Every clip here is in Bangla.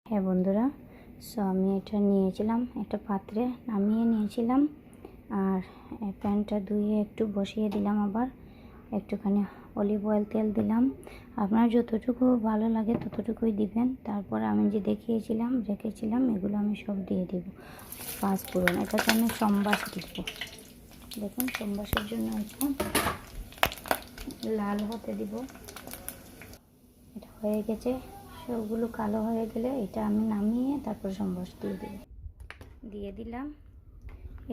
হ্যাঁ বন্ধুরা, আমি এটা নিয়েছিলাম একটা পাত্রে নামিয়ে নিয়েছিলাম। আর প্যানটা ধুয়ে একটু বসিয়ে দিলাম, আবার একটুখানি অলিভ অয়েল তেল দিলাম। আপনার যতটুকু ভালো লাগে ততটুকুই দিবেন। তারপর আমি যে রেখেছিলাম এগুলো আমি সব দিয়ে দেব। পাঁচফোড়ন, এটাকে আমি সম্বাস দিব। দেখুন, সম্বাসের জন্য এটা লাল হতে দিব। এটা হয়ে গেছে, সবগুলো কালো হয়ে গেলে এটা আমি নামিয়ে তারপর সম্বাস দিয়ে দিলাম।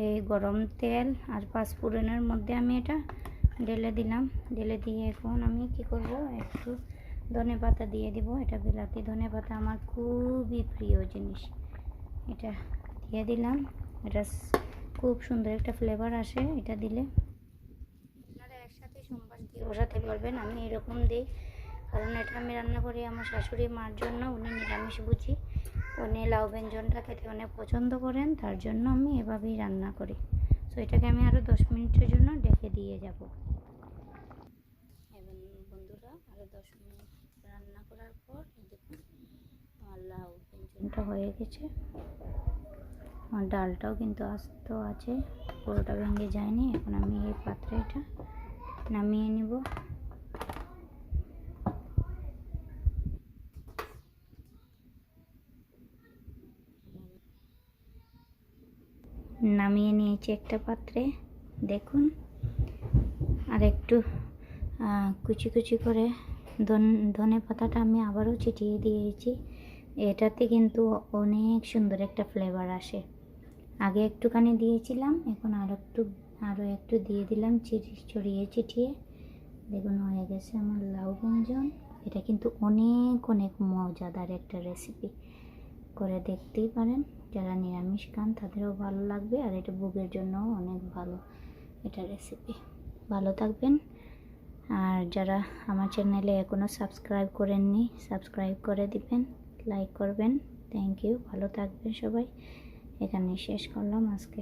এই গরম তেল আর পাঁচফোড়নের মধ্যে আমি এটা ঢেলে দিলাম। ঢেলে দিয়ে এখন আমি কি করব, একটু ধনেপাতা দিয়ে দিব। এটা বিলাতি ধনেপাতা আমার খুবই প্রিয় জিনিস। এটা দিয়ে দিলাম। এটা খুব সুন্দর একটা ফ্লেভার আসে এটা দিলে। আপনারা একসাথে সম্বাস দিয়ে বসাতে পারবেন। আমি এরকম দিই কারণ এটা আমি রান্না করি আমার শাশুড়ি মার জন্য। উনি নিরামিষ বুঝি, উনি লাউ ব্যঞ্জনটা খেতে অনেক পছন্দ করেন, তার জন্য আমি এভাবেই রান্না করি। তো এটাকে আমি আরও 10 মিনিটের জন্য ঢেকে দিয়ে যাব। এবং বন্ধুরা, আরও 10 মিনিট রান্না করার পর দেখুন আমার লাউ ব্যঞ্জনটা হয়ে গেছে। আমার ডালটাও কিন্তু আস্ত আছে, পুরোটা ভেঙে যায়নি। এখন আমি এই পাত্রে এটা নামিয়ে নিব। নামিয়ে নিয়েছি একটা পাত্রে, দেখুন। আর একটু কুচি কুচি করে ধনে পাতাটা আমি আবারও ছিটিয়ে দিয়েছি। এটাতে কিন্তু অনেক সুন্দর একটা ফ্লেভার আসে। আগে একটুখানি দিয়েছিলাম, এখন আরও একটু দিয়ে দিলাম ছড়িয়ে ছিটিয়ে। দেখুন হয়ে গেছে আমার লাউ ব্যঞ্জন। এটা কিন্তু অনেক অনেক মজাদার একটা রেসিপি, করে দেখতেই পারেন। যারা নিরামিষ খান তাদেরও ভালো লাগবে, আর এটা বুকের জন্যও অনেক ভালো এটা রেসিপি। ভালো থাকবেন। আর যারা আমার চ্যানেলে এখনও সাবস্ক্রাইব করেননি, সাবস্ক্রাইব করে দিবেন, লাইক করবেন। Thank you. ভালো থাকবেন সবাই। এখানে শেষ করলাম আজকে।